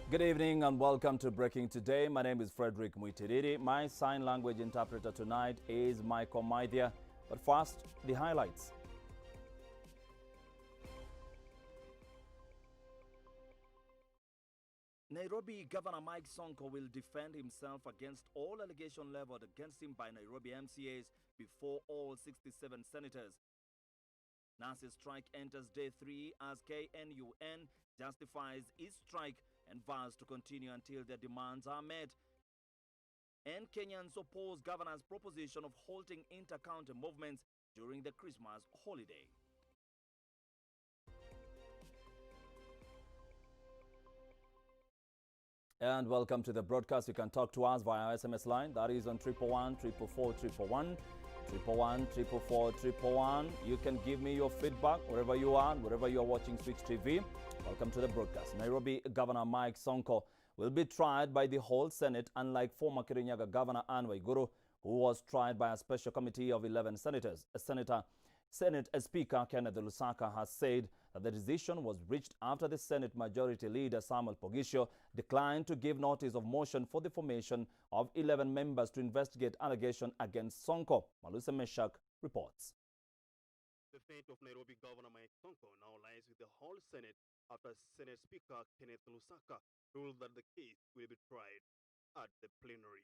Good evening and welcome to Breaking Today. My name is Frederick Muitiriri. My sign language interpreter tonight is Michael Maithia. But first, the highlights. Nairobi Governor Mike Sonko will defend himself against all allegations leveled against him by Nairobi MCAs before all 67 senators. NAS's strike enters day 3 as KNUN justifies its strike and vows to continue until their demands are met. And Kenyans oppose governor's proposition of halting inter-county movements during the Christmas holiday. And welcome to the broadcast. You can talk to us via our SMS line. That is on 111 444 111 444 111. You can give me your feedback wherever you are, wherever you are watching Switch TV. Welcome to the broadcast. Nairobi Governor Mike Sonko will be tried by the whole Senate, unlike former Kirinyaga Governor Anne Waiguru, who was tried by a special committee of 11 senators. Senate Speaker Kenneth Lusaka has said that the decision was reached after the Senate Majority Leader Samuel Pogisho declined to give notice of motion for the formation of 11 members to investigate allegations against Sonko. Maluse Meshak reports. The fate of Nairobi Governor Mike Sonko now lies with the whole Senate after Senate Speaker Kenneth Lusaka ruled that the case will be tried at the plenary.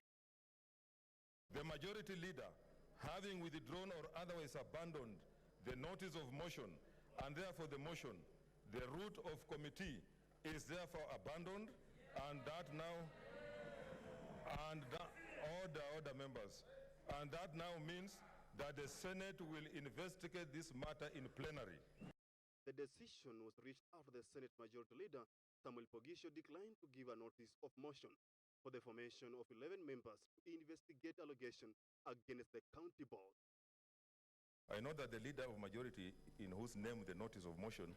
The Majority Leader, having withdrawn or otherwise abandoned the notice of motion, and therefore the motion, the route of committee is therefore abandoned, and that now, order members, and that now means that the Senate will investigate this matter in plenary. The decision was reached after the Senate Majority Leader Samuel Pogisho declined to give a notice of motion for the formation of 11 members to investigate allegations against the county board. I know that the Leader of Majority, in whose name the notice of motion,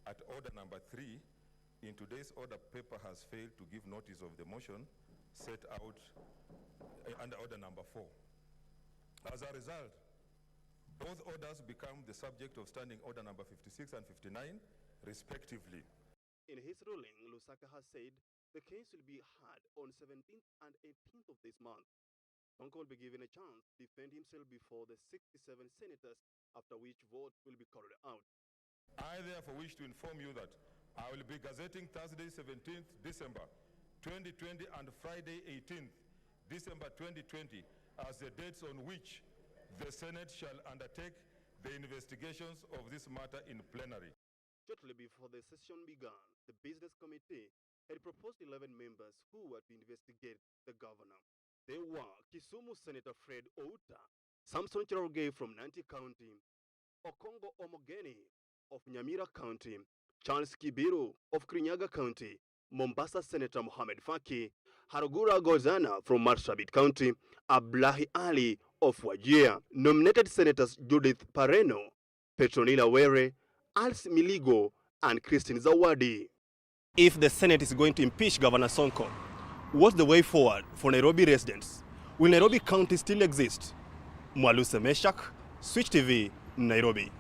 at order number 3, in today's order paper has failed to give notice of the motion set out under order number 4. As a result, both orders become the subject of standing order number 56 and 59, respectively. In his ruling, Lusaka has said the case will be heard on 17th and 18th of this month. Sonko will be given a chance to defend himself before the 67 senators, after which vote will be carried out. I therefore wish to inform you that I will be gazetting Thursday 17th December 2020 and Friday 18th December 2020 as the dates on which the Senate shall undertake the investigations of this matter in plenary. Shortly before the session began, the Business Committee had proposed 11 members who were to investigate the governor. They were Kisumu Senator Fred Outa, Samson Cherargei from Nanti County, Okongo Omogeni of Nyamira County, Charles Kibiru of Kirinyaga County, Mombasa Senator Mohamed Faki, Harugura Gozana from Marsabit County, Abdullahi Ali of Wajir, nominated Senators Judith Pareno, Petronila Were, Alice Miligo, and Christine Zawadi. If the Senate is going to impeach Governor Sonko, what's the way forward for Nairobi residents? Will Nairobi County still exist? Mwaluse Meshak, Switch TV, Nairobi.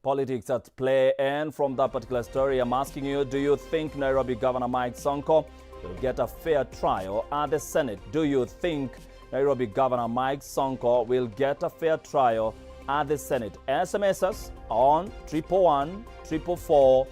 Politics at play, and from that particular story, I'm asking you, do you think Nairobi Governor Mike Sonko will get a fair trial at the Senate? Do you think Nairobi Governor Mike Sonko will get a fair trial at the Senate? SMS us on 111 444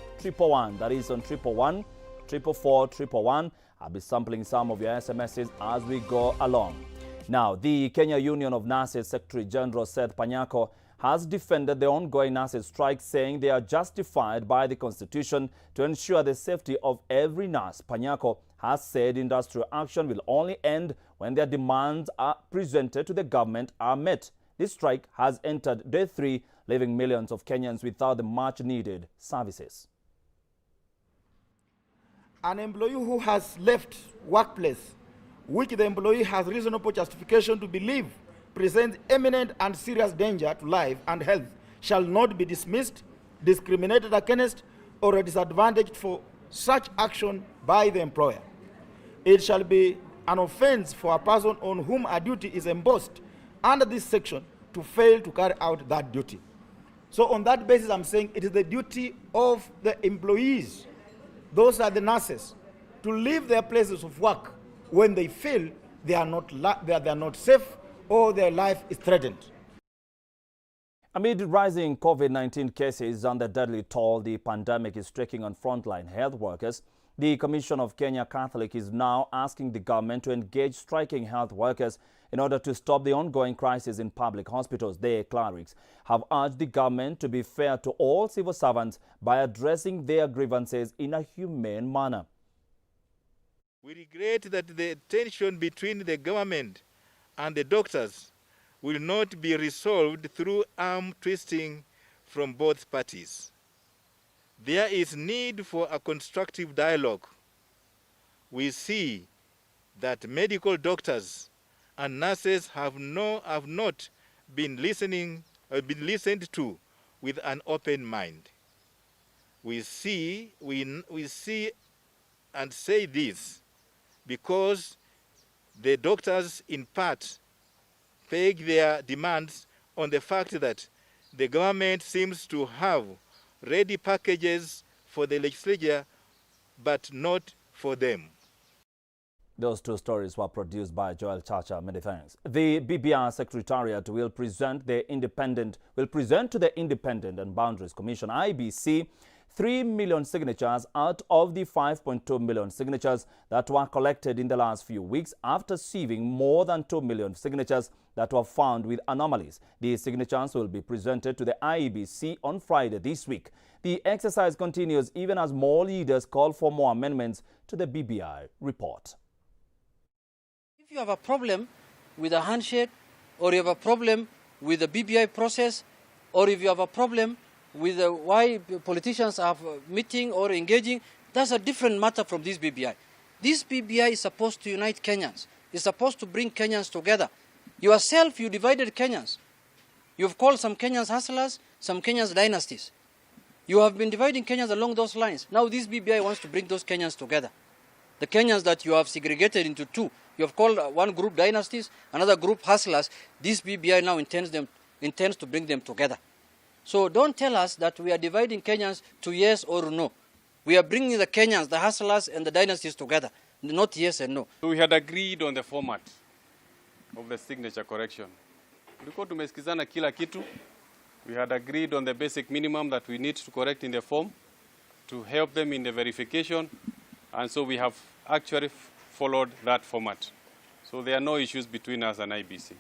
111. That is on 111 444 111. I'll be sampling some of your SMSs as we go along. Now, the Kenya Union of Nurses Secretary General Seth Panyako has defended the ongoing nurses strike, saying they are justified by the Constitution to ensure the safety of every nurse. Panyako has said industrial action will only end when their demands are presented to the government are met. This strike has entered day 3, leaving millions of Kenyans without the much-needed services. An employee who has left workplace, which the employee has reasonable justification to believe presents imminent and serious danger to life and health, shall not be dismissed, discriminated against, or disadvantaged for such action by the employer. It shall be an offense for a person on whom a duty is imposed under this section to fail to carry out that duty. So on that basis, I'm saying it is the duty of the employees, those are the nurses, to leave their places of work when they feel they are not safe or their life is threatened. Amid rising COVID-19 cases and the deadly toll the pandemic is taking on frontline health workers, the Commission of Kenya Catholic is now asking the government to engage striking health workers in order to stop the ongoing crisis in public hospitals. The clerics have urged the government to be fair to all civil servants by addressing their grievances in a humane manner. We regret that the tension between the government and the doctors will not be resolved through arm twisting from both parties. There is need for a constructive dialogue. We see that medical doctors and nurses have not been listened to with an open mind. We see and say this because the doctors in part peg their demands on the fact that the government seems to have ready packages for the legislature, but not for them. Those two stories were produced by Joel Chacha. Many thanks. The BBR Secretariat will present to the Independent and Boundaries Commission, IBC, 3 million signatures out of the 5.2 million signatures that were collected in the last few weeks after receiving more than 2 million signatures that were found with anomalies. These signatures will be presented to the IEBC on Friday this week. The exercise continues even as more leaders call for more amendments to the BBI report. If you have a problem with a handshake, or you have a problem with the BBI process, or if you have a problem with why politicians are meeting or engaging, that's a different matter from this BBI. This BBI is supposed to unite Kenyans. It's supposed to bring Kenyans together. Yourself, you divided Kenyans. You've called some Kenyans hustlers, some Kenyans dynasties. You have been dividing Kenyans along those lines. Now this BBI wants to bring those Kenyans together. The Kenyans that you have segregated into two, you have called one group dynasties, another group hustlers. This BBI now intends to bring them together. So don't tell us that we are dividing Kenyans to yes or no. We are bringing the Kenyans, the hustlers and the dynasties together, not yes and no. So we had agreed on the format of the signature correction. Tulikuwa tumesikizana kila kitu. We had agreed on the basic minimum that we need to correct in the form to help them in the verification, and so we have actually followed that format. So there are no issues between us and IBC.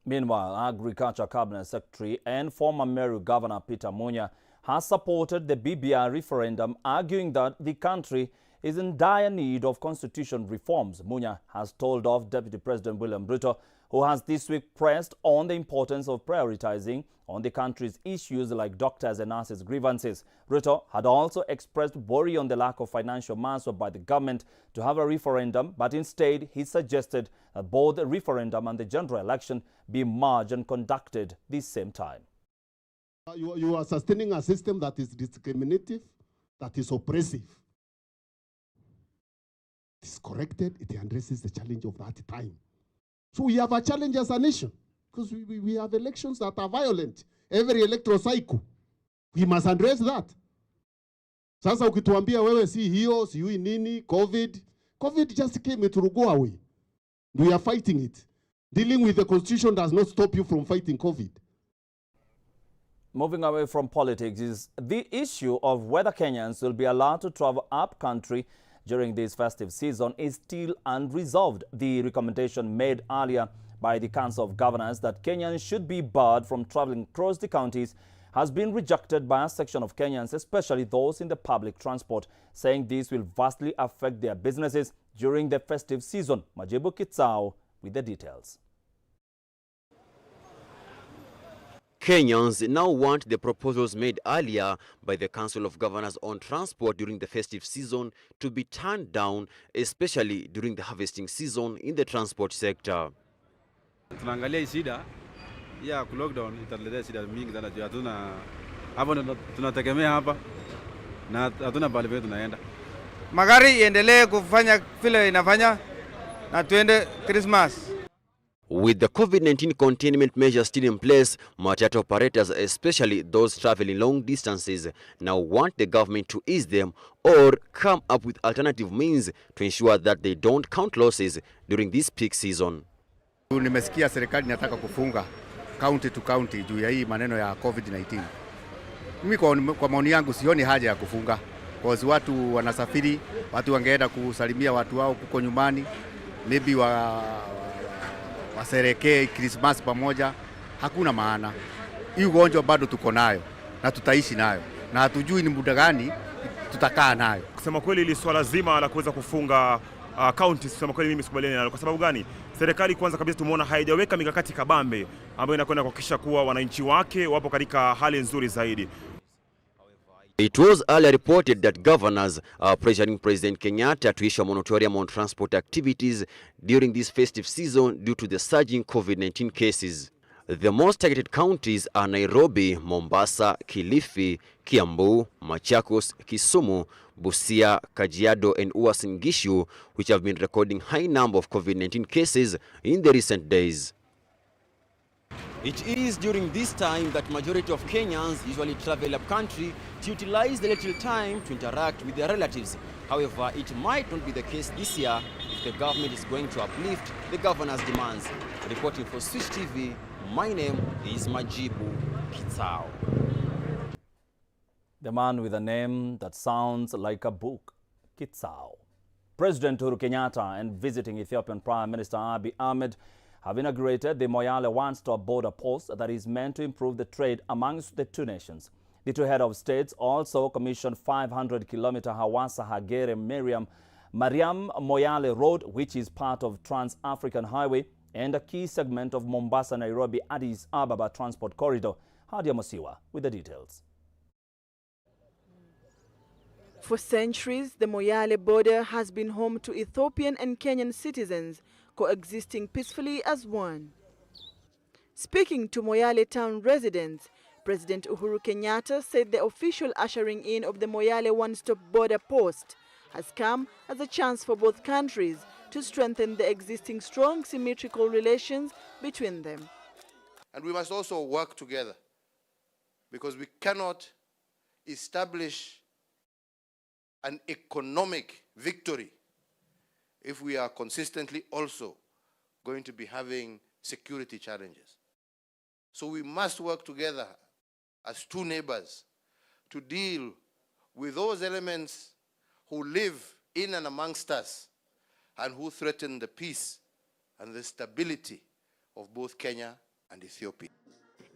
Meanwhile, Agriculture Cabinet Secretary and former Meru Governor Peter Munya has supported the BBI referendum, arguing that the country is in dire need of constitution reforms. Munya has told off Deputy President William Ruto, who has this week pressed on the importance of prioritizing on the country's issues like doctors and nurses' grievances. Ruto had also expressed worry on the lack of financial muscle by the government to have a referendum, but instead he suggested that both the referendum and the general election be merged and conducted the same time. You are sustaining a system that is discriminative, that is oppressive. It is corrected, it addresses the challenge of that time. So we have a challenge as a nation, because we have elections that are violent. Every electoral cycle, we must address that. Sasa ukituambia wewe si hiyo, si hui nini, COVID just came, it will go away. We are fighting it. Dealing with the constitution does not stop you from fighting COVID. Moving away from politics is the issue of whether Kenyans will be allowed to travel up country during this festive season is still unresolved. The recommendation made earlier by the Council of Governors that Kenyans should be barred from traveling across the counties has been rejected by a section of Kenyans, especially those in the public transport, saying this will vastly affect their businesses during the festive season. Majibu Kitsao with the details. Kenyans now want the proposals made earlier by the Council of Governors on transport during the festive season to be turned down, especially during the harvesting season in the transport sector. Tunaangalia shida ya lockdown italetea shida mingi sana juu hatuna hapo tunategemea hapa na hatuna bali vile tunaenda. Magari iendelee kufanya vile inafanya na tuende Christmas. With the COVID-19 containment measures still in place, matatu operators, especially those traveling long distances, now want the government to ease them or come up with alternative means to ensure that they don't count losses during this peak season. Nimesikia serikali inataka kufunga county to county juu ya hii maneno ya COVID-19. Mimi kwa maoni yangu sioni haja ya kufunga. Kwa sababu watu wanasafiri, watu wangeenda kusalimia watu wao kuko nyumbani, maybe waserekee Christmas pamoja, hakuna maana. Hii ugonjwa bado tuko nayo na tutaishi nayo na hatujui ni muda gani tutakaa nayo. Kusema kweli ili swala zima la kuweza kufunga counties, kusema kweli mimi sikubaliani nalo. Kwa sababu gani? Serikali kwanza kabisa tumeona haijaweka mikakati kabambe ambayo inakwenda kuhakikisha kuwa wananchi wake wapo katika hali nzuri zaidi. It was earlier reported that governors are pressuring President Kenyatta to issue a moratorium on transport activities during this festive season due to the surging COVID-19 cases. The most targeted counties are Nairobi, Mombasa, Kilifi, Kiambu, Machakos, Kisumu, Busia, Kajiado and Uasin Gishu, which have been recording high number of COVID-19 cases in the recent days. It is during this time that majority of Kenyans usually travel up country to utilize the little time to interact with their relatives. However, it might not be the case this year if the government is going to uplift the governor's demands. Reporting for Switch TV, my name is Majibu Kitao. The man with a name that sounds like a book, Kitsao. President Uhuru Kenyatta and visiting Ethiopian Prime Minister Abiy Ahmed have inaugurated the Moyale one-stop border post that is meant to improve the trade amongst the two nations. The two head of states also commissioned 500-kilometer Hawassa-Hagere-Mariam Moyale Road, which is part of Trans-African Highway and a key segment of Mombasa-Nairobi-Addis Ababa transport corridor. Hadia Masiwa with the details. For centuries, the Moyale border has been home to Ethiopian and Kenyan citizens coexisting peacefully as one. Speaking to Moyale town residents, President Uhuru Kenyatta said the official ushering in of the Moyale one-stop border post has come as a chance for both countries to strengthen the existing strong symmetrical relations between them. And we must also work together because we cannot establish an economic victory if we are consistently also going to be having security challenges. So we must work together as two neighbors to deal with those elements who live in and amongst us and who threaten the peace and the stability of both Kenya and Ethiopia.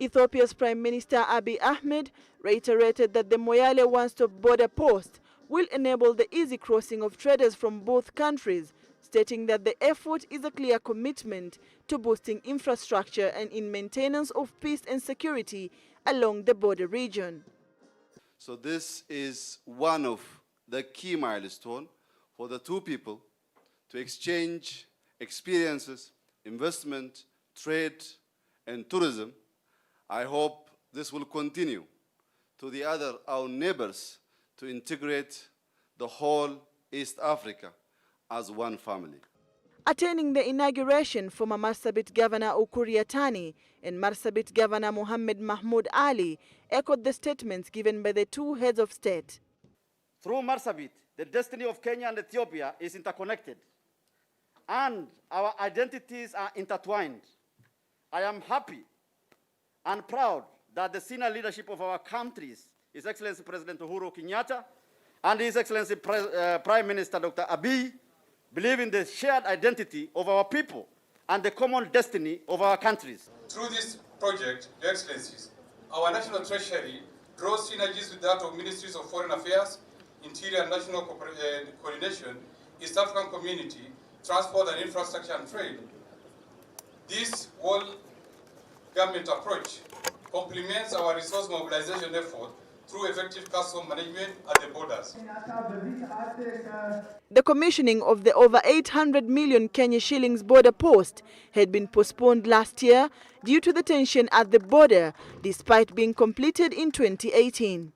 Ethiopia's Prime Minister Abiy Ahmed reiterated that the Moyale one-stop border post will enable the easy crossing of traders from both countries, stating that the effort is a clear commitment to boosting infrastructure and in maintenance of peace and security along the border region. So this is one of the key milestones for the two people to exchange experiences, investment, trade, and tourism. I hope this will continue to our neighbors to integrate the whole East Africa as one family. Attending the inauguration, former Marsabit Governor Ukur Yatani and Marsabit Governor Mohammed Mahmoud Ali echoed the statements given by the two heads of state. Through Marsabit, the destiny of Kenya and Ethiopia is interconnected, and our identities are intertwined. I am happy and proud that the senior leadership of our countries, His Excellency President Uhuru Kenyatta and His Excellency Prime Minister Dr. Abiy, believe in the shared identity of our people and the common destiny of our countries. Through this project, Your Excellencies, our national treasury draws synergies with that of Ministries of Foreign Affairs, Interior and National Coordination, East African Community, Transport and Infrastructure and Trade. This whole government approach complements our resource mobilization effort through effective custom management at the borders. The commissioning of the over 800 million Kenya shillings border post had been postponed last year due to the tension at the border, despite being completed in 2018.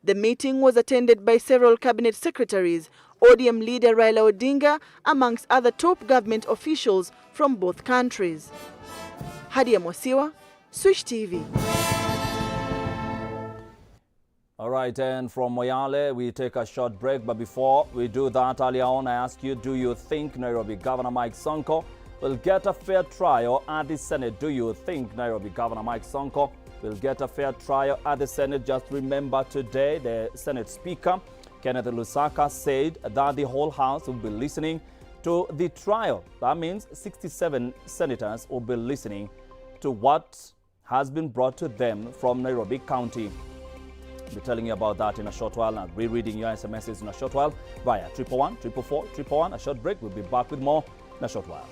The meeting was attended by several cabinet secretaries, ODM leader Raila Odinga, amongst other top government officials from both countries. Hadia Mosiwa, Switch TV. All right, and from Moyale, we take a short break. But before we do that, earlier on, I asked you, do you think Nairobi Governor Mike Sonko will get a fair trial at the Senate? Do you think Nairobi Governor Mike Sonko will get a fair trial at the Senate? Just remember today, the Senate Speaker, Kenneth Lusaka, said that the whole House will be listening to the trial. That means 67 senators will be listening to what has been brought to them from Nairobi County. I'll be telling you about that in a short while and rereading your SMSs in a short while via 111 444 111. A short break. We'll be back with more in a short while.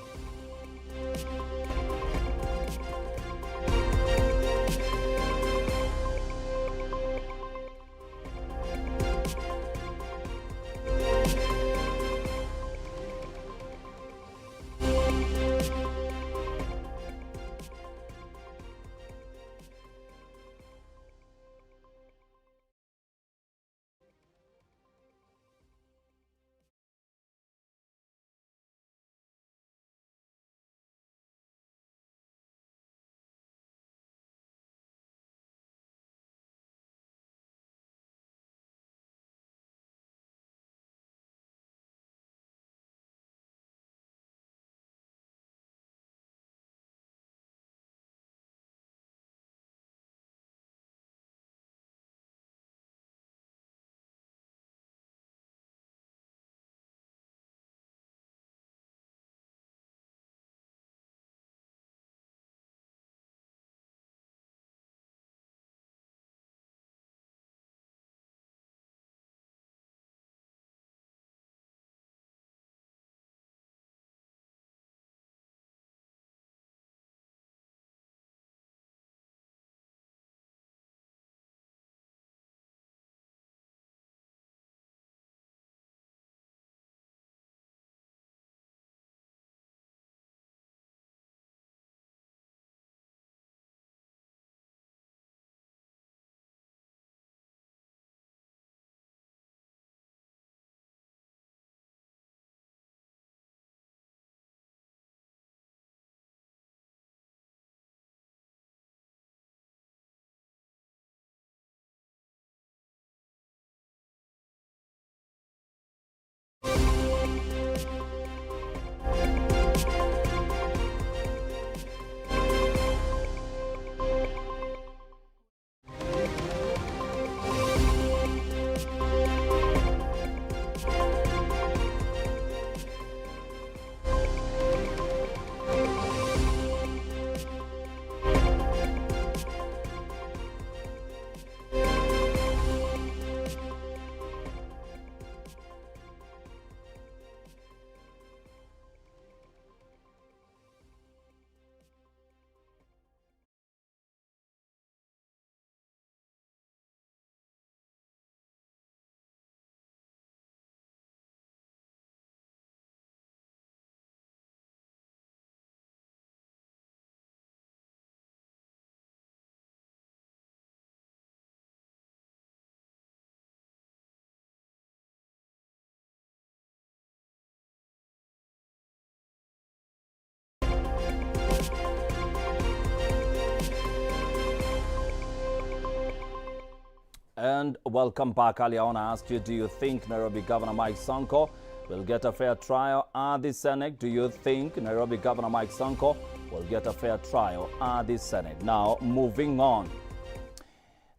And welcome back. Earlier on, I asked you, do you think Nairobi Governor Mike Sonko will get a fair trial at the Senate? Do you think Nairobi Governor Mike Sonko will get a fair trial at the Senate? Now, moving on.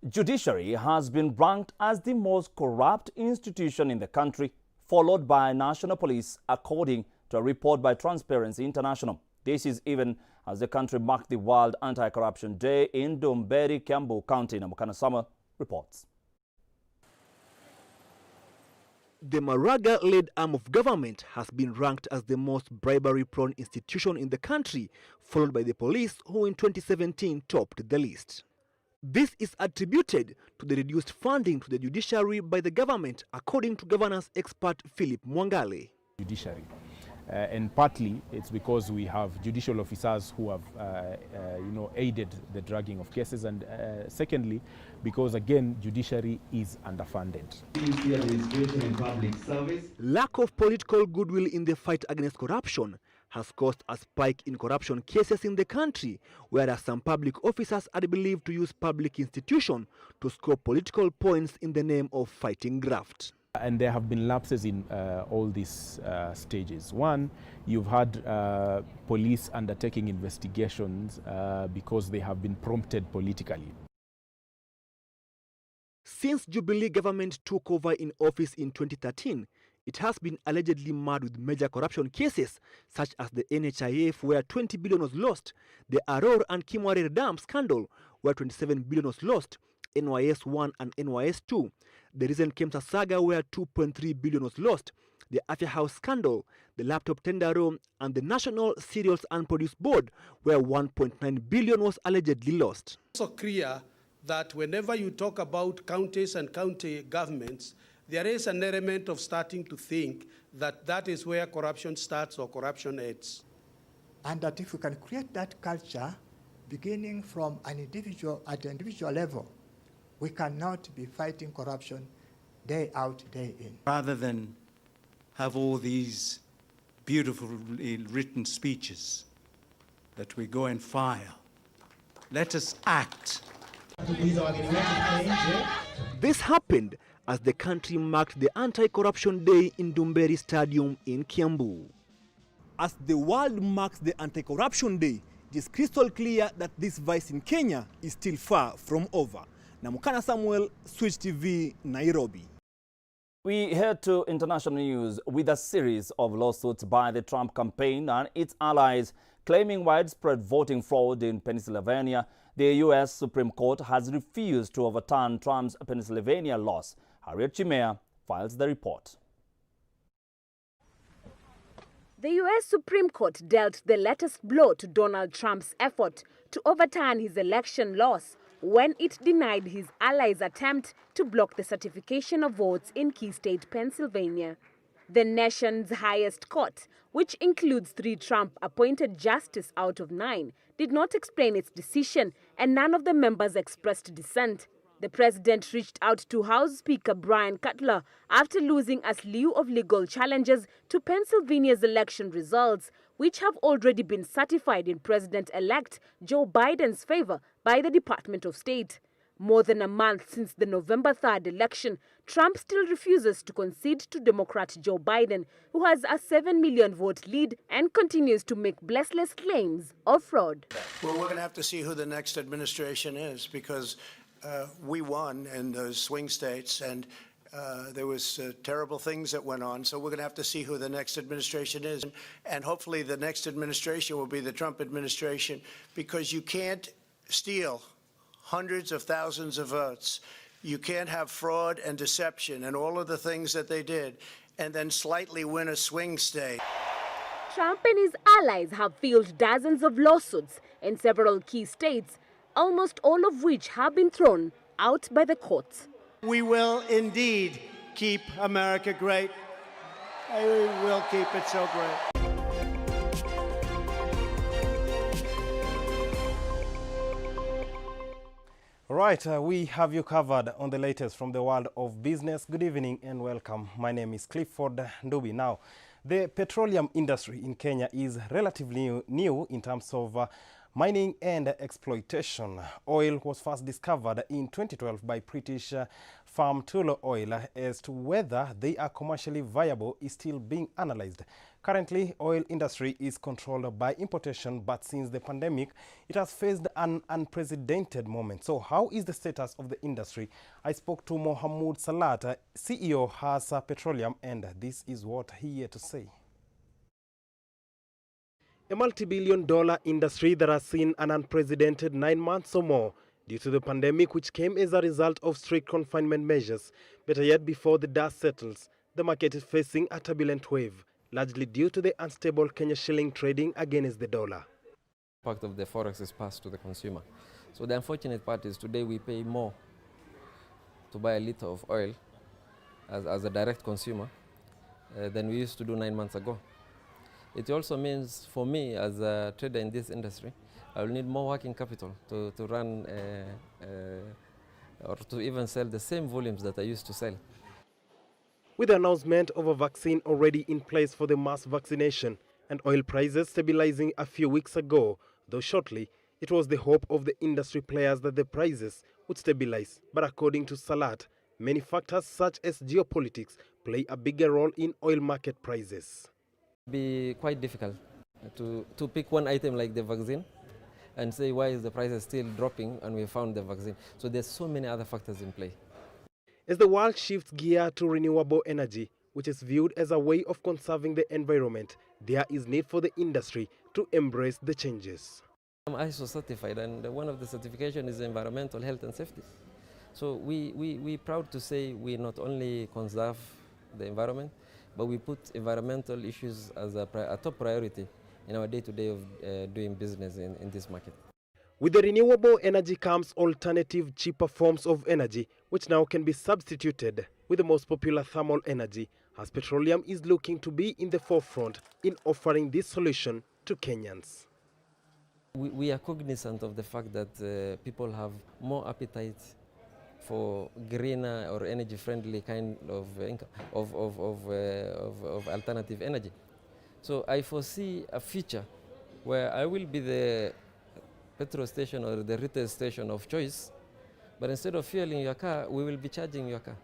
Judiciary has been ranked as the most corrupt institution in the country, followed by National Police, according to a report by Transparency International. This is even as the country marked the World Anti-Corruption Day in Domberi, Kiambu County. Namukana Summer reports. The Maraga-led arm of government has been ranked as the most bribery-prone institution in the country, followed by the police, who in 2017 topped the list. This is attributed to the reduced funding to the judiciary by the government, according to governance expert Philip Mwangale. Judiciary. And partly it's because we have judicial officers who have aided the dragging of cases, and secondly because again judiciary is underfunded. Lack of political goodwill in the fight against corruption has caused a spike in corruption cases in the country, whereas some public officers are believed to use public institutions to score political points in the name of fighting graft. And there have been lapses in all these stages. One, you've had police undertaking investigations because they have been prompted politically. Since Jubilee government took over in office in 2013, it has been allegedly marred with major corruption cases, such as the NHIF, where 20 billion was lost, the Aror and Kimwarer Dam scandal, where 27 billion was lost, NYS 1 and NYS 2, the recent Kemsa saga, where 2.3 billion was lost, the Afya House scandal, the laptop tender room, and the National Cereals and Produce Board, where 1.9 billion was allegedly lost. It's also clear that whenever you talk about counties and county governments, there is an element of starting to think that that is where corruption starts or corruption ends. And that if we can create that culture, beginning from an individual, at the individual level, we cannot be fighting corruption day out, day in. Rather than have all these beautifully written speeches that we go and file, let us act. This happened as the country marked the Anti-Corruption Day in Dumberi Stadium in Kiambu. As the world marks the Anti-Corruption Day, it is crystal clear that this vice in Kenya is still far from over. Namukana Samuel, Switch TV, Nairobi. We head to international news with a series of lawsuits by the Trump campaign and its allies claiming widespread voting fraud in Pennsylvania. The U.S. Supreme Court has refused to overturn Trump's Pennsylvania loss. Harriet Chimea files the report. The U.S. Supreme Court dealt the latest blow to Donald Trump's effort to overturn his election loss when it denied his allies' attempt to block the certification of votes in key state Pennsylvania. The nation's highest court, which includes 3 Trump-appointed justices out of 9, did not explain its decision, and none of the members expressed dissent. The president reached out to House Speaker Brian Cutler after losing a slew of legal challenges to Pennsylvania's election results, which have already been certified in President-elect Joe Biden's favor by the Department of State. More than a month since the November 3rd election, Trump still refuses to concede to Democrat Joe Biden, who has a 7 million vote lead and continues to make baseless claims of fraud. Well, we're going to have to see who the next administration is, because we won in those swing states, and there was terrible things that went on. So we're going to have to see who the next administration is. And hopefully the next administration will be the Trump administration, because you can't steal hundreds of thousands of votes. You can't have fraud and deception and all of the things that they did and then slightly win a swing state. Trump and his allies have filed dozens of lawsuits in several key states, almost all of which have been thrown out by the courts. We will indeed keep America great. We will keep it so great. All right, we have you covered on the latest from the world of business. Good evening and welcome. My name is Clifford Ndubi. Now, the petroleum industry in Kenya is relatively new in terms of mining and exploitation. Oil was first discovered in 2012 by British firm Tullow Oil. As to whether they are commercially viable is still being analyzed. Currently, oil industry is controlled by importation, but since the pandemic, it has faced an unprecedented moment. So how is the status of the industry? I spoke to Mohamud Salat, CEO Hasa Petroleum, and this is what he had to say. A multi-billion-dollar industry that has seen an unprecedented 9 months or more due to the pandemic, which came as a result of strict confinement measures. Better yet, before the dust settles, the market is facing a turbulent wave, largely due to the unstable Kenya shilling trading against the dollar. Impact of the forex is passed to the consumer. So the unfortunate part is today we pay more to buy a liter of oil as a direct consumer than we used to do 9 months ago. It also means for me as a trader in this industry, I will need more working capital to run or to even sell the same volumes that I used to sell. With the announcement of a vaccine already in place for the mass vaccination and oil prices stabilizing a few weeks ago, though shortly, it was the hope of the industry players that the prices would stabilize. But according to Salat, many factors such as geopolitics play a bigger role in oil market prices. It will be quite difficult to pick one item like the vaccine and say why is the price still dropping and we found the vaccine. So there's so many other factors in play. As the world shifts gear to renewable energy, which is viewed as a way of conserving the environment, there is need for the industry to embrace the changes. I'm ISO certified, and one of the certification is environmental health and safety. So we're proud to say we not only conserve the environment, but we put environmental issues as a top priority in our day-to-day of doing business in this market. With the renewable energy comes alternative, cheaper forms of energy, which now can be substituted with the most popular thermal energy, as petroleum is looking to be in the forefront in offering this solution to Kenyans. We are cognizant of the fact that people have more appetite for greener or energy-friendly kind of alternative energy. So I foresee a future where I will be the petrol station or the retail station of choice, but instead of fueling your car, we will be charging your car.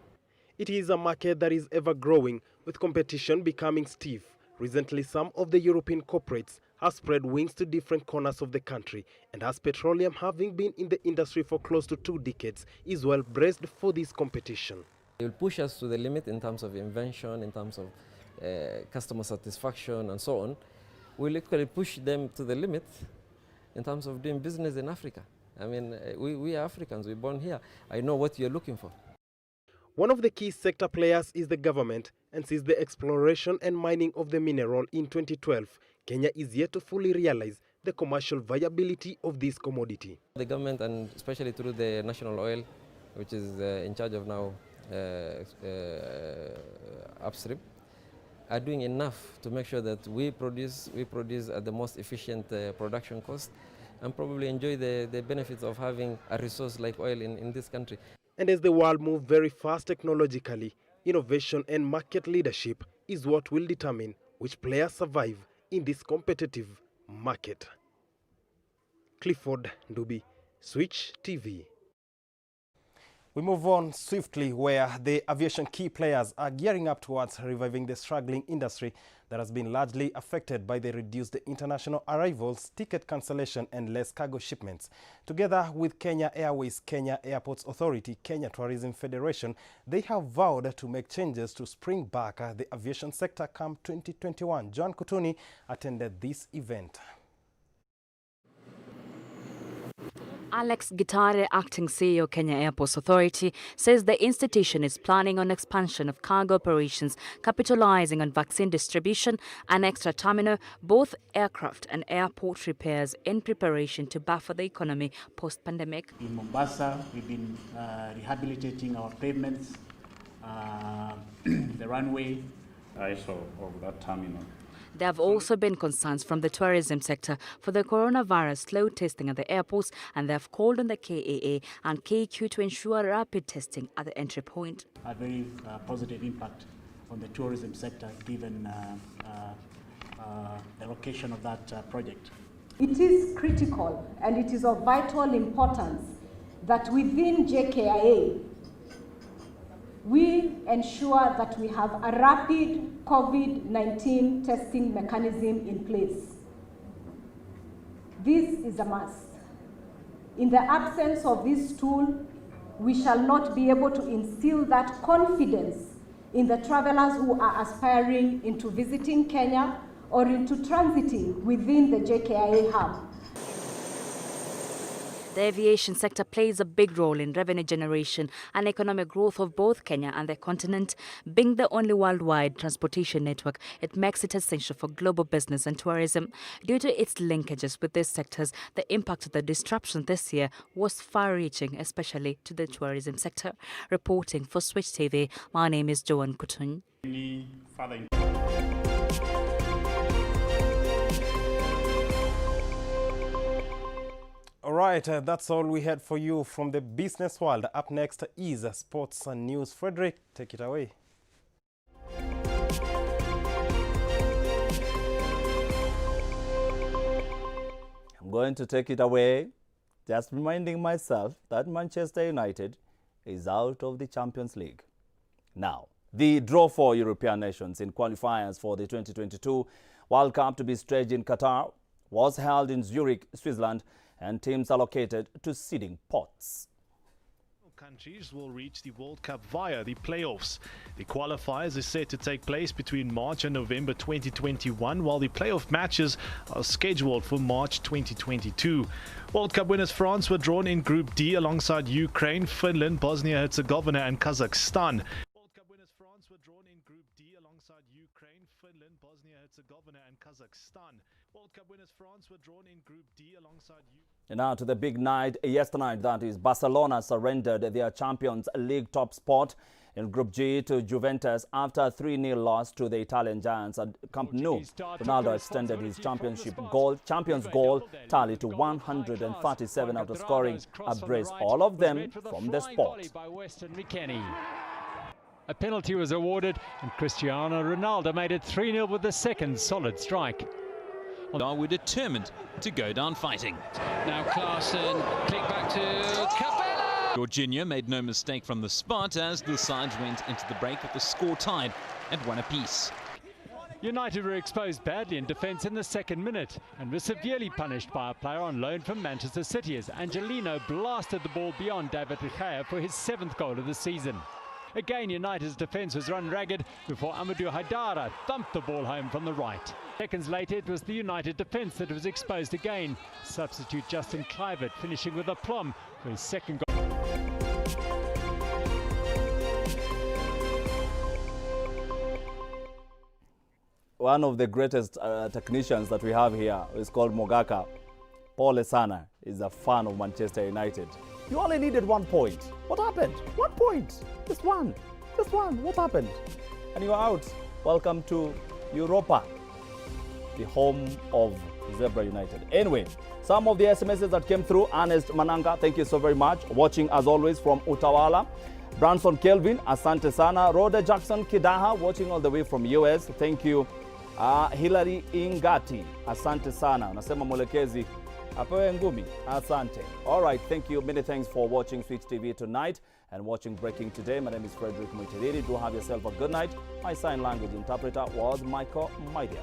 It is a market that is ever growing, with competition becoming stiff. Recently, some of the European corporates have spread wings to different corners of the country, and as petroleum, having been in the industry for close to 2 decades, is well braced for this competition. It will push us to the limit in terms of invention, in terms of customer satisfaction and so on. We'll equally push them to the limit in terms of doing business in Africa. I mean, we are Africans, we're born here. I know what you're looking for. One of the key sector players is the government, and since the exploration and mining of the mineral in 2012, Kenya is yet to fully realize the commercial viability of this commodity. The government, and especially through the national oil, which is in charge of now upstream, are doing enough to make sure that we produce at the most efficient production cost and probably enjoy the benefits of having a resource like oil in this country. And as the world moves very fast technologically, innovation and market leadership is what will determine which players survive in this competitive market. Clifford Ndubi, Switch TV. We move on swiftly, where the aviation key players are gearing up towards reviving the struggling industry that has been largely affected by the reduced international arrivals, ticket cancellation and less cargo shipments. Together with Kenya Airways, Kenya Airports Authority, Kenya Tourism Federation, they have vowed to make changes to spring back the aviation sector come 2021. John Kutuni attended this event. Alex Gitare, acting CEO Kenya Airports Authority, says the institution is planning on expansion of cargo operations, capitalizing on vaccine distribution, an extra terminal, both aircraft and airport repairs in preparation to buffer the economy post-pandemic. In Mombasa, we've been rehabilitating our pavements, the runway. ISO of that terminal. There have also been concerns from the tourism sector for the coronavirus slow testing at the airports, and they have called on the KAA and KQ to ensure rapid testing at the entry point. A very positive impact on the tourism sector given the location of that project. It is critical and it is of vital importance that within JKIA we ensure that we have a rapid COVID-19 testing mechanism in place. This is a must. In the absence of this tool, we shall not be able to instill that confidence in the travelers who are aspiring into visiting Kenya or into transiting within the JKIA hub. The aviation sector plays a big role in revenue generation and economic growth of both Kenya and the continent. Being the only worldwide transportation network, it makes it essential for global business and tourism. Due to its linkages with these sectors, the impact of the disruption this year was far-reaching, especially to the tourism sector. Reporting for Switch TV, my name is Joan Kutun. Any further All right, that's all we had for you from the business world. Up next is sports and news. Frederick, take it away. I'm going to take it away, just reminding myself that Manchester United is out of the Champions League. Now, the draw for European nations in qualifiers for the 2022 World Cup to be staged in Qatar was held in Zurich, Switzerland, and teams allocated to seeding pots. Countries will reach the World Cup via the playoffs. The qualifiers are set to take place between March and November 2021, while the playoff matches are scheduled for March 2022. World Cup winners France were drawn in Group D alongside Ukraine, Finland, Bosnia-Herzegovina and Kazakhstan. World Cup winners France were drawn in Group D alongside Ukraine, Finland, Bosnia-Herzegovina and Kazakhstan. World Cup winners France were drawn in Group D alongside Ukraine. And now to the big night. Yesterday, that is, Barcelona surrendered their Champions League top spot in Group G to Juventus after a 3-0 loss to the Italian giants at Camp Nou. Ronaldo extended his champions goal tally to 137 after scoring a brace, all of them from the spot. A penalty was awarded and Cristiano Ronaldo made it 3-0 with the second solid strike. We're determined to go down fighting. Now Klaassen, click back to Capella. Jorginho made no mistake from the spot as the sides went into the break with the score tied at 1 apiece. United were exposed badly in defence in the second minute and were severely punished by a player on loan from Manchester City as Angelino blasted the ball beyond David De Gea for his 7th goal of the season. Again, United's defence was run ragged before Amadou Haidara thumped the ball home from the right. Seconds later, it was the United defence that was exposed again. Substitute Justin Kluivert finishing with aplomb for his second goal. One of the greatest technicians that we have here is called Mogaka. Paul Esana is a fan of Manchester United. You only needed 1 point. What happened? 1 point. Just one. Just one. What happened? And you're out. Welcome to Europa, the home of Zebra United. Anyway, some of the SMSs that came through. Ernest Mananga, thank you so very much. Watching as always from Utawala. Branson Kelvin, asante sana. Rhoda Jackson Kidaha, watching all the way from US. Thank you. Hilary Ingati, asante sana. Unasema mwelekezi apewe ngumi. Asante. All right, thank you. Many thanks for watching Switch TV tonight and watching Breaking Today. My name is Frederick Muitiriri. Do have yourself a good night. My sign language interpreter was Michael Maidia.